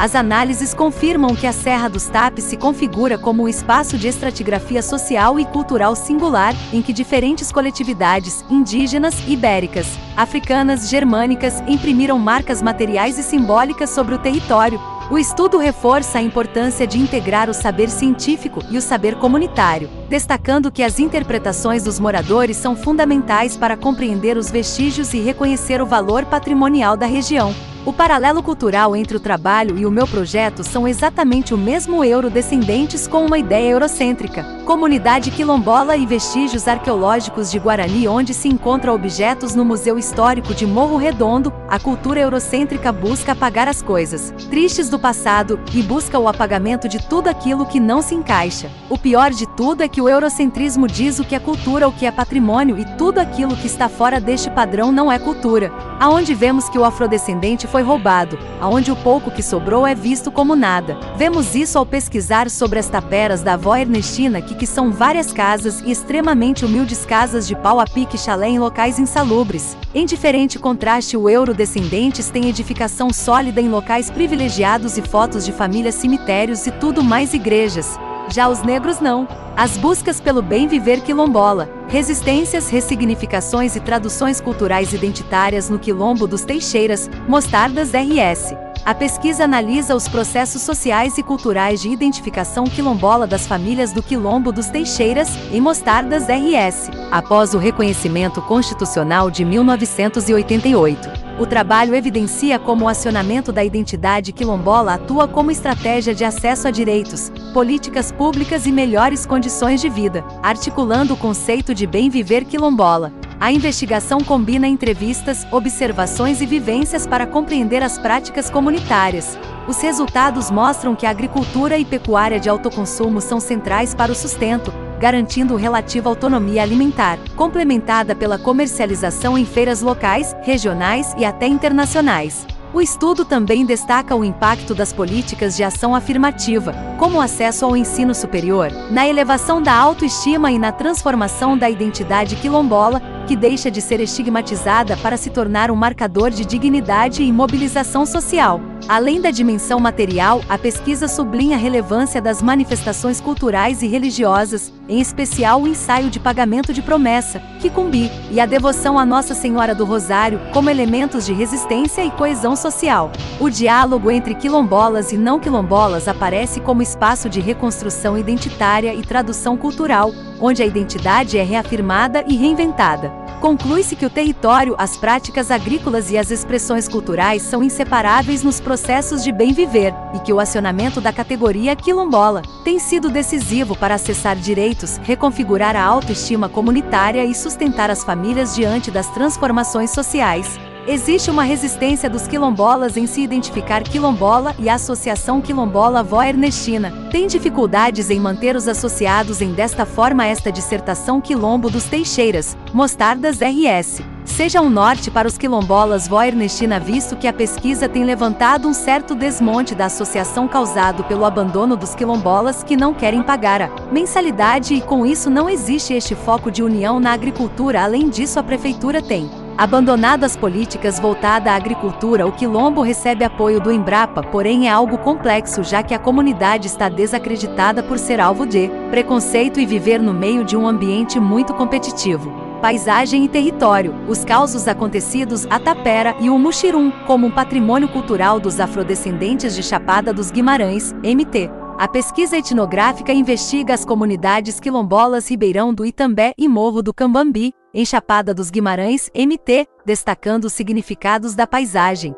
As análises confirmam que a Serra dos Tapes se configura como um espaço de estratigrafia social e cultural singular, em que diferentes coletividades, indígenas, ibéricas, africanas, germânicas, imprimiram marcas materiais e simbólicas sobre o território. O estudo reforça a importância de integrar o saber científico e o saber comunitário, destacando que as interpretações dos moradores são fundamentais para compreender os vestígios e reconhecer o valor patrimonial da região. O paralelo cultural entre o trabalho e o meu projeto são exatamente o mesmo eurodescendentes com uma ideia eurocêntrica. Comunidade quilombola e vestígios arqueológicos de Guarani, onde se encontram objetos no Museu Histórico de Morro Redondo. A cultura eurocêntrica busca apagar as coisas tristes do passado e busca o apagamento de tudo aquilo que não se encaixa. O pior de tudo é que o eurocentrismo diz o que é cultura, o que é patrimônio, e tudo aquilo que está fora deste padrão não é cultura. Aonde vemos que o afrodescendente foi roubado, aonde o pouco que sobrou é visto como nada. Vemos isso ao pesquisar sobre as taperas da avó Ernestina, que são várias casas e extremamente humildes casas de pau a pique chalé em locais insalubres. Em diferente contraste, o eurodescendentes tem edificação sólida em locais privilegiados e fotos de famílias, cemitérios e tudo mais, igrejas. Já os negros não. As buscas pelo bem viver quilombola, resistências, ressignificações e traduções culturais identitárias no Quilombo dos Teixeiras, Mostardas RS. A pesquisa analisa os processos sociais e culturais de identificação quilombola das famílias do Quilombo dos Teixeiras, em Mostardas RS, após o reconhecimento constitucional de 1988. O trabalho evidencia como o acionamento da identidade quilombola atua como estratégia de acesso a direitos, políticas públicas e melhores condições de vida, articulando o conceito de bem viver quilombola. A investigação combina entrevistas, observações e vivências para compreender as práticas comunitárias. Os resultados mostram que a agricultura e pecuária de autoconsumo são centrais para o sustento, garantindo relativa autonomia alimentar, complementada pela comercialização em feiras locais, regionais e até internacionais. O estudo também destaca o impacto das políticas de ação afirmativa, como o acesso ao ensino superior, na elevação da autoestima e na transformação da identidade quilombola, que deixa de ser estigmatizada para se tornar um marcador de dignidade e mobilização social. Além da dimensão material, a pesquisa sublinha a relevância das manifestações culturais e religiosas, em especial o ensaio de pagamento de promessa, Quicumbi, e a devoção a Nossa Senhora do Rosário, como elementos de resistência e coesão social. O diálogo entre quilombolas e não quilombolas aparece como espaço de reconstrução identitária e tradução cultural, onde a identidade é reafirmada e reinventada. Conclui-se que o território, as práticas agrícolas e as expressões culturais são inseparáveis nos processos de bem viver, e que o acionamento da categoria quilombola tem sido decisivo para acessar direitos, reconfigurar a autoestima comunitária e sustentar as famílias diante das transformações sociais. Existe uma resistência dos quilombolas em se identificar quilombola, e a Associação Quilombola Vó Ernestina tem dificuldades em manter os associados em desta forma esta dissertação Quilombo dos Teixeiras, Mostardas RS. Seja um norte para os quilombolas Vó Ernestina, visto que a pesquisa tem levantado um certo desmonte da associação causado pelo abandono dos quilombolas que não querem pagar a mensalidade, e com isso não existe este foco de união na agricultura. Além disso, a prefeitura tem abandonado as políticas voltadas à agricultura. O quilombo recebe apoio do Embrapa, porém é algo complexo, já que a comunidade está desacreditada por ser alvo de preconceito e viver no meio de um ambiente muito competitivo. Paisagem e território, os causos acontecidos à tapera e o muxirum, como um patrimônio cultural dos afrodescendentes de Chapada dos Guimarães, MT. A pesquisa etnográfica investiga as comunidades quilombolas Ribeirão do Itambé e Morro do Cambambi, em Chapada dos Guimarães, MT, destacando os significados da paisagem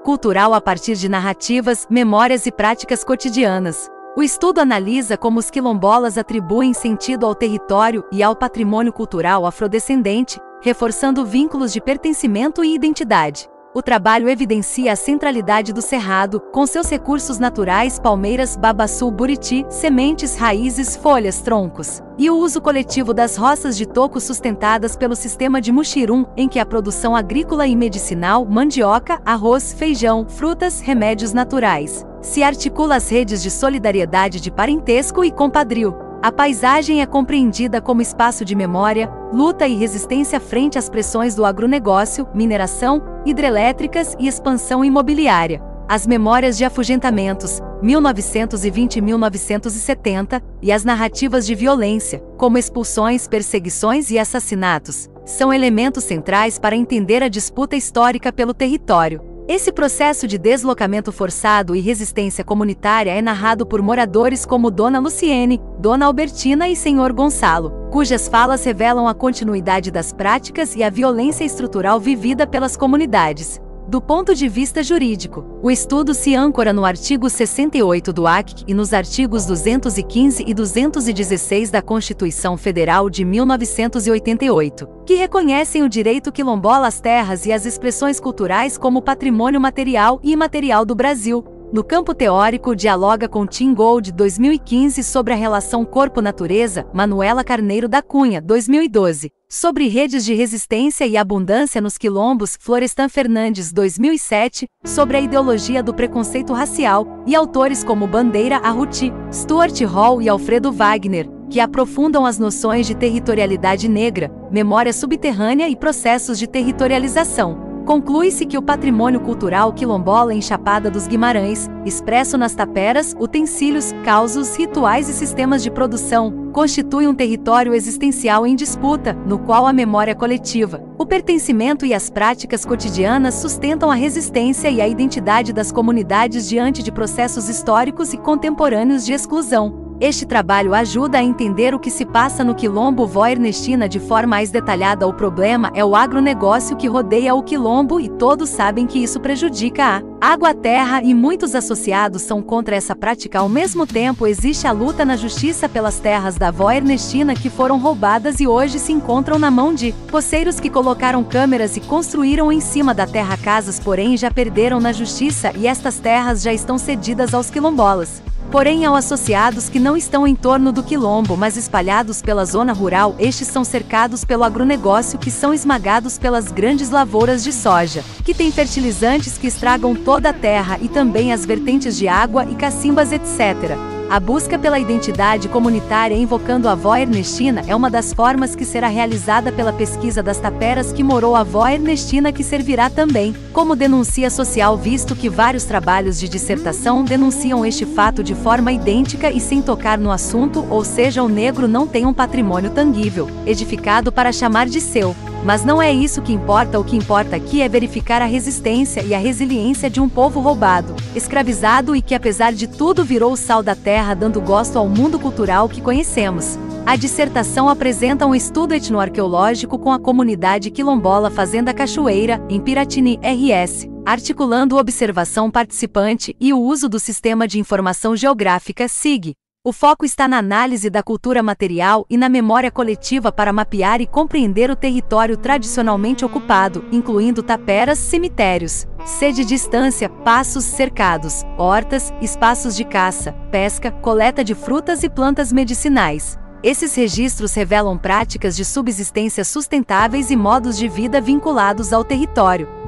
cultural a partir de narrativas, memórias e práticas cotidianas. O estudo analisa como os quilombolas atribuem sentido ao território e ao patrimônio cultural afrodescendente, reforçando vínculos de pertencimento e identidade. O trabalho evidencia a centralidade do Cerrado, com seus recursos naturais, palmeiras, babaçu, buriti, sementes, raízes, folhas, troncos, e o uso coletivo das roças de toco sustentadas pelo sistema de Muxirum, em que a produção agrícola e medicinal, mandioca, arroz, feijão, frutas, remédios naturais, se articula às redes de solidariedade de parentesco e compadrio. A paisagem é compreendida como espaço de memória, luta e resistência frente às pressões do agronegócio, mineração, hidrelétricas e expansão imobiliária. As memórias de afugentamentos, 1920-1970, e as narrativas de violência, como expulsões, perseguições e assassinatos, são elementos centrais para entender a disputa histórica pelo território. Esse processo de deslocamento forçado e resistência comunitária é narrado por moradores como Dona Luciene, Dona Albertina e Senhor Gonçalo, cujas falas revelam a continuidade das práticas e a violência estrutural vivida pelas comunidades. Do ponto de vista jurídico, o estudo se âncora no artigo 68 do ACC e nos artigos 215 e 216 da Constituição Federal de 1988, que reconhecem o direito quilombola às terras e às expressões culturais como patrimônio material e imaterial do Brasil. No campo teórico, dialoga com Tim Gold, 2015, sobre a relação corpo-natureza, Manuela Carneiro da Cunha, 2012. Sobre redes de resistência e abundância nos quilombos, Florestan Fernandes, 2007, sobre a ideologia do preconceito racial, e autores como Bandeira Arruti, Stuart Hall e Alfredo Wagner, que aprofundam as noções de territorialidade negra, memória subterrânea e processos de territorialização. Conclui-se que o patrimônio cultural quilombola em Chapada dos Guimarães, expresso nas taperas, utensílios, causos, rituais e sistemas de produção, constitui um território existencial em disputa, no qual a memória coletiva, o pertencimento e as práticas cotidianas sustentam a resistência e a identidade das comunidades diante de processos históricos e contemporâneos de exclusão. Este trabalho ajuda a entender o que se passa no quilombo Vó-Ernestina de forma mais detalhada. O problema é o agronegócio que rodeia o quilombo e todos sabem que isso prejudica a água, a terra, e muitos associados são contra essa prática. Ao mesmo tempo, existe a luta na justiça pelas terras da Vó-Ernestina que foram roubadas e hoje se encontram na mão de poceiros que colocaram câmeras e construíram em cima da terra casas, porém já perderam na justiça e estas terras já estão cedidas aos quilombolas. Porém, aos associados que não estão em torno do quilombo, mas espalhados pela zona rural, estes são cercados pelo agronegócio, que são esmagados pelas grandes lavouras de soja, que têm fertilizantes que estragam toda a terra e também as vertentes de água e cacimbas, etc. A busca pela identidade comunitária invocando a Vó Ernestina é uma das formas que será realizada pela pesquisa das taperas que morou a Vó Ernestina, que servirá também como denúncia social, visto que vários trabalhos de dissertação denunciam este fato de forma idêntica e sem tocar no assunto, ou seja, o negro não tem um patrimônio tangível, edificado para chamar de seu. Mas não é isso que importa. O que importa aqui é verificar a resistência e a resiliência de um povo roubado, escravizado e que apesar de tudo virou o sal da terra, dando gosto ao mundo cultural que conhecemos. A dissertação apresenta um estudo etnoarqueológico com a comunidade quilombola Fazenda Cachoeira, em Piratini, RS, articulando observação participante e o uso do Sistema de Informação Geográfica, SIG. O foco está na análise da cultura material e na memória coletiva para mapear e compreender o território tradicionalmente ocupado, incluindo taperas, cemitérios, sede de estância, passos cercados, hortas, espaços de caça, pesca, coleta de frutas e plantas medicinais. Esses registros revelam práticas de subsistência sustentáveis e modos de vida vinculados ao território.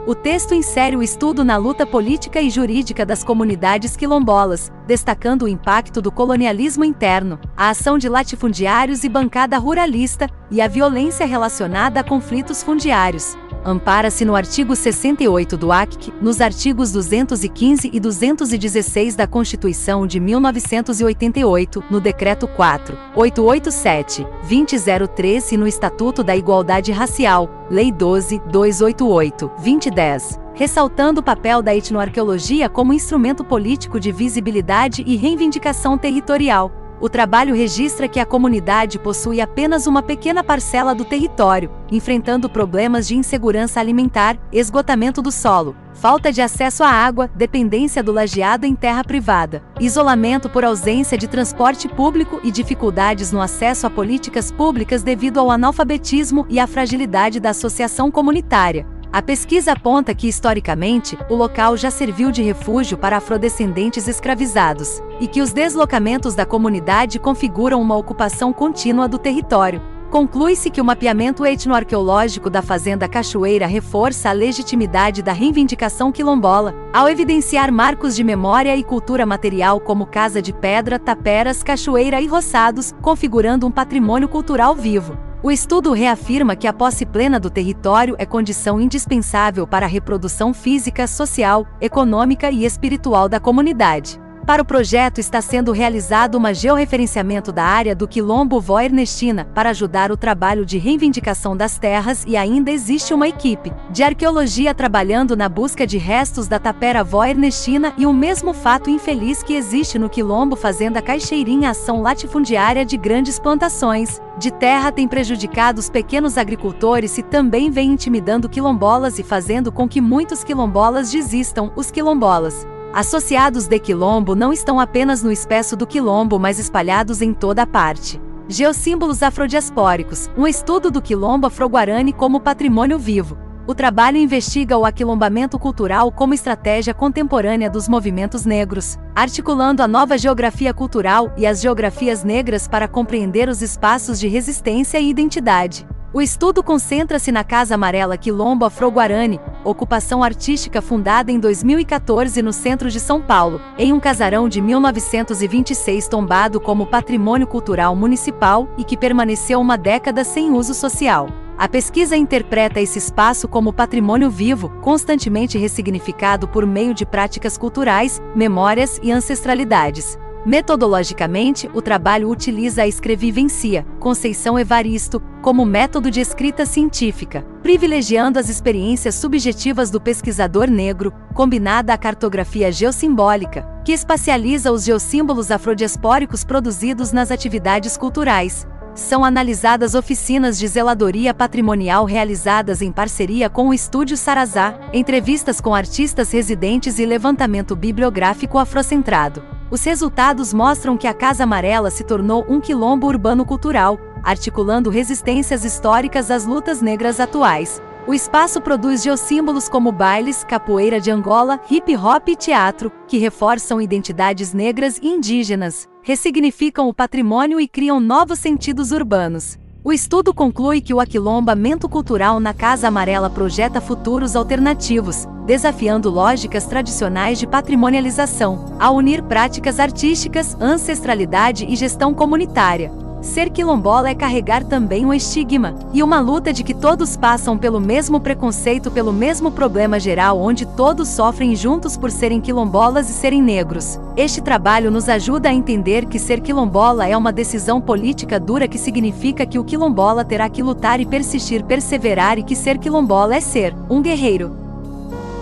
O texto insere o estudo na luta política e jurídica das comunidades quilombolas, destacando o impacto do colonialismo interno, a ação de latifundiários e bancada ruralista, e a violência relacionada a conflitos fundiários. Ampara-se no artigo 68 do ACC, nos artigos 215 e 216 da Constituição de 1988, no Decreto 4.887/2003 e no Estatuto da Igualdade Racial, Lei 12.288/2010, ressaltando o papel da etnoarqueologia como instrumento político de visibilidade e reivindicação territorial. O trabalho registra que a comunidade possui apenas uma pequena parcela do território, enfrentando problemas de insegurança alimentar, esgotamento do solo, falta de acesso à água, dependência do lajeado em terra privada, isolamento por ausência de transporte público e dificuldades no acesso a políticas públicas devido ao analfabetismo e à fragilidade da associação comunitária. A pesquisa aponta que, historicamente, o local já serviu de refúgio para afrodescendentes escravizados, e que os deslocamentos da comunidade configuram uma ocupação contínua do território. Conclui-se que o mapeamento etnoarqueológico da Fazenda Cachoeira reforça a legitimidade da reivindicação quilombola, ao evidenciar marcos de memória e cultura material como casa de pedra, taperas, cachoeira e roçados, configurando um patrimônio cultural vivo. O estudo reafirma que a posse plena do território é condição indispensável para a reprodução física, social, econômica e espiritual da comunidade. Para o projeto está sendo realizado um georreferenciamento da área do Quilombo Vó Ernestina para ajudar o trabalho de reivindicação das terras e ainda existe uma equipe de arqueologia trabalhando na busca de restos da tapera Vó Ernestina e o mesmo fato infeliz que existe no Quilombo Fazenda Caixeirinha. A ação latifundiária de grandes plantações de terra tem prejudicado os pequenos agricultores e também vem intimidando quilombolas e fazendo com que muitos quilombolas desistam. Os quilombolas associados de quilombo não estão apenas no espaço do quilombo, mas espalhados em toda a parte. Geossímbolos afrodiaspóricos, um estudo do quilombo afro-guarani como patrimônio vivo. O trabalho investiga o aquilombamento cultural como estratégia contemporânea dos movimentos negros, articulando a nova geografia cultural e as geografias negras para compreender os espaços de resistência e identidade. O estudo concentra-se na Casa Amarela Quilombo Afro-Guarani, ocupação artística fundada em 2014 no centro de São Paulo, em um casarão de 1926 tombado como patrimônio cultural municipal e que permaneceu uma década sem uso social. A pesquisa interpreta esse espaço como patrimônio vivo, constantemente ressignificado por meio de práticas culturais, memórias e ancestralidades. Metodologicamente, o trabalho utiliza a escrevivencia, Conceição Evaristo, como método de escrita científica, privilegiando as experiências subjetivas do pesquisador negro, combinada à cartografia geossimbólica, que espacializa os geossímbolos afrodiaspóricos produzidos nas atividades culturais. São analisadas oficinas de zeladoria patrimonial realizadas em parceria com o Estúdio Sarazá, entrevistas com artistas residentes e levantamento bibliográfico afrocentrado. Os resultados mostram que a Casa Amarela se tornou um quilombo urbano cultural, articulando resistências históricas às lutas negras atuais. O espaço produz geossímbolos como bailes, capoeira de Angola, hip-hop e teatro, que reforçam identidades negras e indígenas, ressignificam o patrimônio e criam novos sentidos urbanos. O estudo conclui que o aquilombamento cultural na Casa Amarela projeta futuros alternativos, desafiando lógicas tradicionais de patrimonialização, ao unir práticas artísticas, ancestralidade e gestão comunitária. Ser quilombola é carregar também um estigma, e uma luta de que todos passam pelo mesmo preconceito, pelo mesmo problema geral onde todos sofrem juntos por serem quilombolas e serem negros. Este trabalho nos ajuda a entender que ser quilombola é uma decisão política dura, que significa que o quilombola terá que lutar e persistir, perseverar, e que ser quilombola é ser um guerreiro.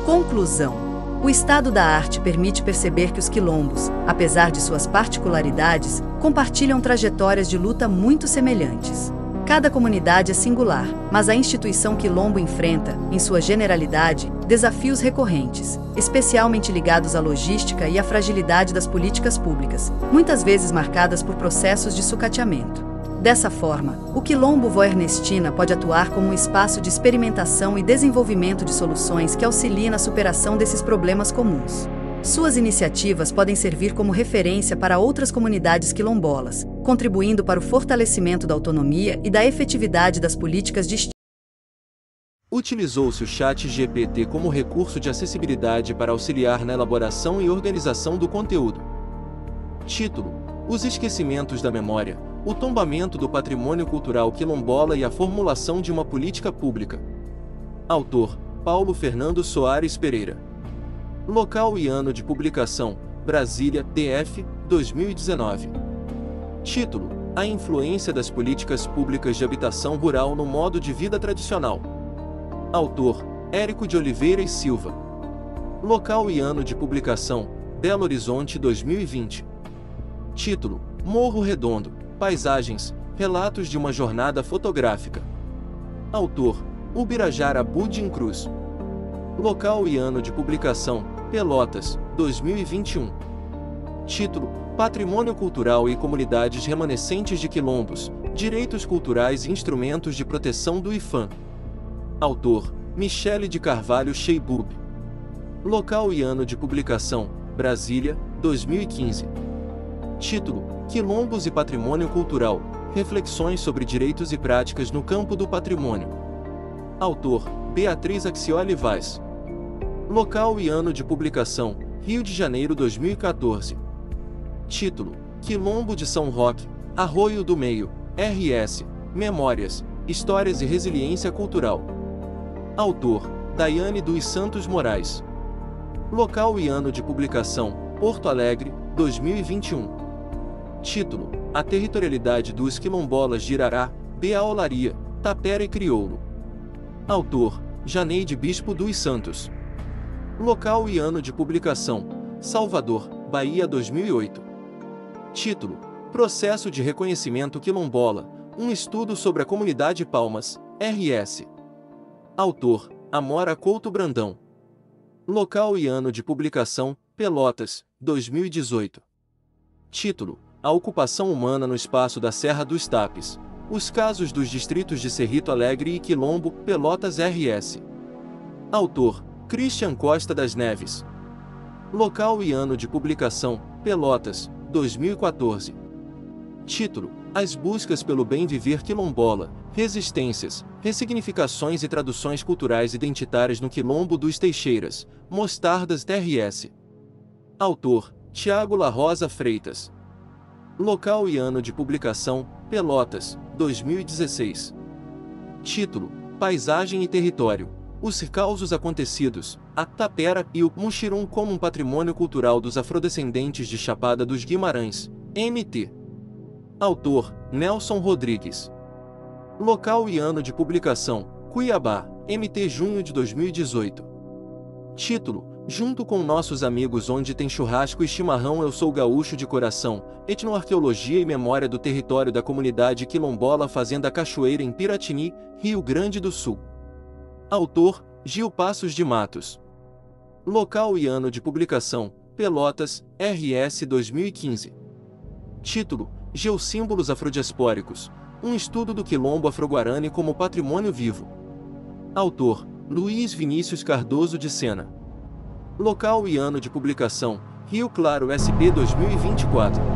Conclusão. O estado da arte permite perceber que os quilombos, apesar de suas particularidades, compartilham trajetórias de luta muito semelhantes. Cada comunidade é singular, mas a instituição quilombo enfrenta, em sua generalidade, desafios recorrentes, especialmente ligados à logística e à fragilidade das políticas públicas, muitas vezes marcadas por processos de sucateamento. Dessa forma, o Quilombo Vó Ernestina pode atuar como um espaço de experimentação e desenvolvimento de soluções que auxiliem na superação desses problemas comuns. Suas iniciativas podem servir como referência para outras comunidades quilombolas, contribuindo para o fortalecimento da autonomia e da efetividade das políticas de Utilizou-se o ChatGPT como recurso de acessibilidade para auxiliar na elaboração e organização do conteúdo. Título: Os esquecimentos da memória, o tombamento do patrimônio cultural quilombola e a formulação de uma política pública. Autor: Paulo Fernando Soares Pereira. Local e ano de publicação: Brasília, DF, 2019. Título: A influência das políticas públicas de habitação rural no modo de vida tradicional. Autor: Érico de Oliveira e Silva. Local e ano de publicação: Belo Horizonte, 2020. Título: Morro Redondo, Paisagens, Relatos de uma Jornada Fotográfica. Autor: Ubirajara Budin Cruz. Local e ano de publicação: Pelotas, 2021. Título: Patrimônio Cultural e Comunidades Remanescentes de Quilombos, Direitos Culturais e Instrumentos de Proteção do IFAM. Autor: Michele de Carvalho Sheibub. Local e ano de publicação: Brasília, 2015. Título: Quilombos e Patrimônio Cultural. Reflexões sobre direitos e práticas no campo do patrimônio. Autor: Beatriz Axioli Vaz. Local e ano de publicação: Rio de Janeiro, 2014. Título: Quilombo de São Roque, Arroio do Meio, RS, Memórias, Histórias e Resiliência Cultural. Autor: Daiane dos Santos Moraes. Local e ano de publicação: Porto Alegre, 2021. Título: A Territorialidade dos Quilombolas de Irará, B.A. Olaria, Tapera e Crioulo. Autor: Janeide Bispo dos Santos. Local e ano de publicação: Salvador, Bahia, 2008. Título: Processo de Reconhecimento Quilombola, um estudo sobre a comunidade Palmas, RS. Autor: Amora Couto Brandão. Local e ano de publicação: Pelotas, 2018. Título: A Ocupação Humana no Espaço da Serra dos Tapes. Os casos dos distritos de Cerrito Alegre e Quilombo, Pelotas, RS. Autor: Christian Costa das Neves. Local e ano de publicação: Pelotas, 2014. Título: As buscas pelo bem viver quilombola, resistências, ressignificações e traduções culturais identitárias no Quilombo dos Teixeiras, Mostardas, RS. Autor: Tiago La Rosa Freitas. Local e ano de publicação: Pelotas, 2016. Título: Paisagem e Território. Os causos acontecidos, a Tapera e o Muxirum como um patrimônio cultural dos afrodescendentes de Chapada dos Guimarães, MT. Autor: Nelson Rodrigues. Local e ano de publicação: Cuiabá, MT, junho de 2018. Título: Junto com nossos amigos onde tem churrasco e chimarrão, eu sou gaúcho de coração, etnoarqueologia e memória do território da comunidade quilombola Fazenda Cachoeira em Piratini, Rio Grande do Sul. Autor: Gil Passos de Matos. Local e ano de publicação: Pelotas, RS, 2015. Título: Geossímbolos afrodiaspóricos, um estudo do quilombo afro-guarani como patrimônio vivo. Autor: Luiz Vinícius Cardoso de Sena. Local e ano de publicação: Rio Claro, SP, 2024.